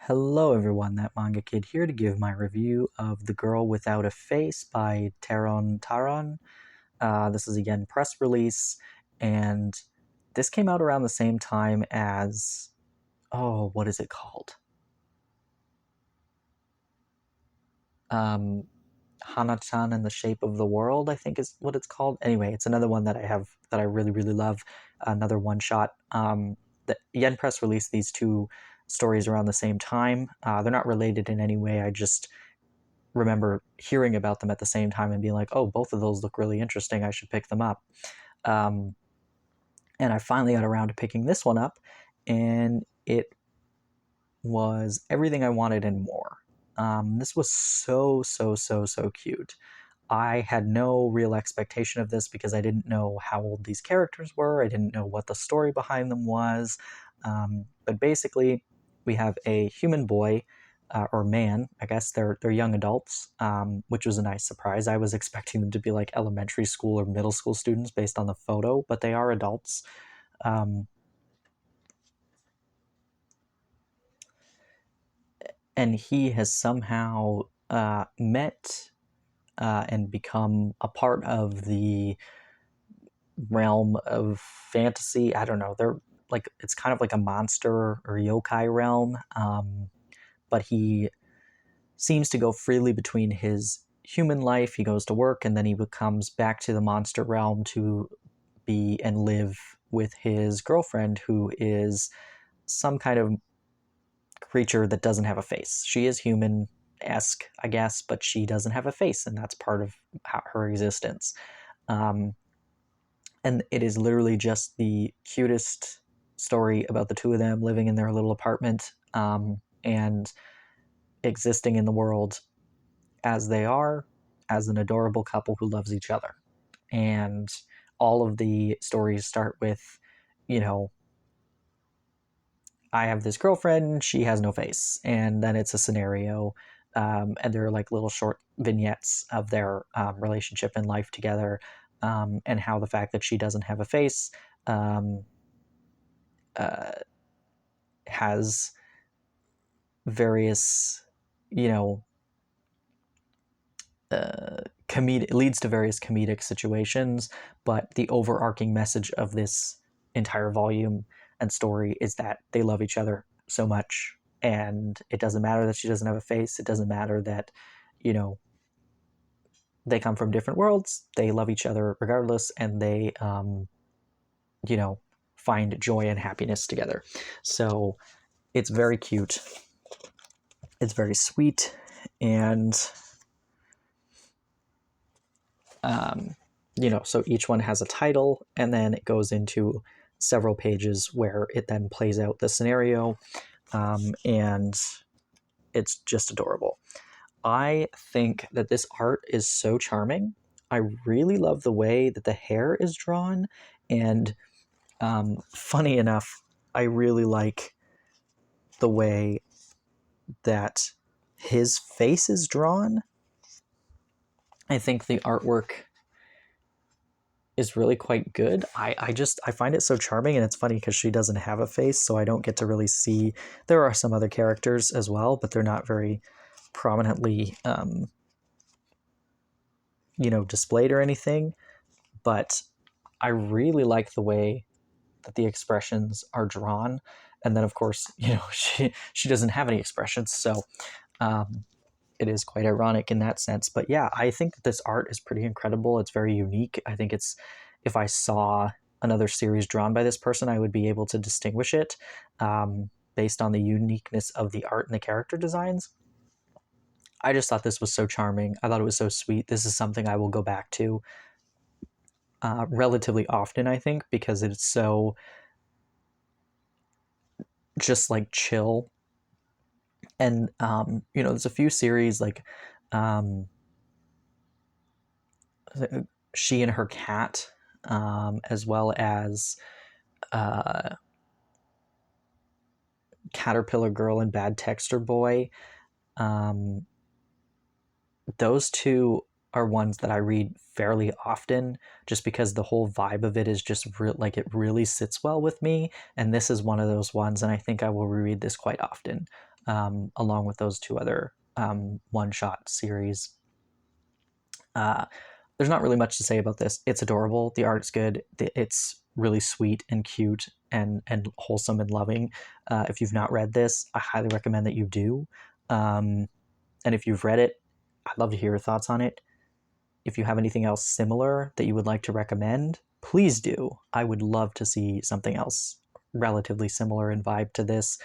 Hello everyone, that manga kid here to give my review of The Girl Without a Face by Taron Taron. This is again press release, and this came out around the same time as, what is it called? Um, Hana-chan and the Shape of the World, I think is what it's called. Anyway, it's another one that I really, really love. Another one-shot. The Yen Press released these two stories around the same time. They're not related in any way. I just remember hearing about them at the same time and being like, oh, both of those look really interesting. I should pick them up. Um, and I finally got around to picking this one up, and it was everything I wanted and more. This was so cute. I had no real expectation of this because I didn't know how old these characters were. I didn't know what the story behind them was. But basically, we have a human boy, or man, I guess they're young adults, which was a nice surprise. I was expecting them to be like elementary school or middle school students based on the photo, but they are adults. And he has somehow met and become a part of the realm of fantasy. I don't know. They're like, it's kind of like a monster or yokai realm, but he seems to go freely between his human life. He goes to work and then he comes back to the monster realm to be and live with his girlfriend, who is some kind of creature that doesn't have a face. She is human-esque, I guess, but she doesn't have a face, and that's part of her existence. And it is literally just the cutest story about the two of them living in their little apartment, and existing in the world as they are, as an adorable couple who loves each other. And all of the stories start with, you know, I have this girlfriend, she has no face. And then it's a scenario, and there are like little short vignettes of their relationship and life together, and how the fact that she doesn't have a face uh, has various, you know, leads to various comedic situations, but the overarching message of this entire volume and story is that they love each other so much, and it doesn't matter that she doesn't have a face. It doesn't matter that, you know, they come from different worlds. They love each other regardless, and they, you know, find joy and happiness together. So it's very cute. It's very sweet, and you know, so each one has a title, and then it goes into several pages where it then plays out the scenario, and it's just adorable. I think that this art is so charming. I really love the way that the hair is drawn, and funny enough, I really like the way that his face is drawn. I think the artwork is really quite good. I find it so charming, and it's funny because she doesn't have a face, so I don't get to really see. There are some other characters as well, but they're not very prominently, you know, displayed or anything. But I really like the way that the expressions are drawn, and then of course, you know, she doesn't have any expressions, so it is quite ironic in that sense. But yeah, I think that this art is pretty incredible. It's very unique. I think it's, if I saw another series drawn by this person, I would be able to distinguish it, based on the uniqueness of the art and the character designs. I just thought this was so charming. I thought it was so sweet. This is something I will go back to relatively often, I think, because it's so just like chill. And you know, there's a few series like She and Her Cat, as well as Caterpillar Girl and Bad Texture Boy. Those two are ones that I read fairly often, just because the whole vibe of it is just like it really sits well with me. And this is one of those ones, and I think I will reread this quite often. along with those two other one-shot series. Uh, there's not really much to say about this. It's adorable. The art's good. It's really sweet and cute and wholesome and loving. If you've not read this, I highly recommend that you do. Um, and if you've read it, I'd love to hear your thoughts on it. If you have anything else similar that you would like to recommend, please do. I would love to see something else relatively similar in vibe to this.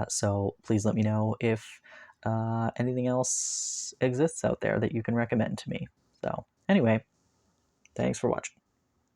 So please let me know if anything else exists out there that you can recommend to me. So, anyway, thanks for watching.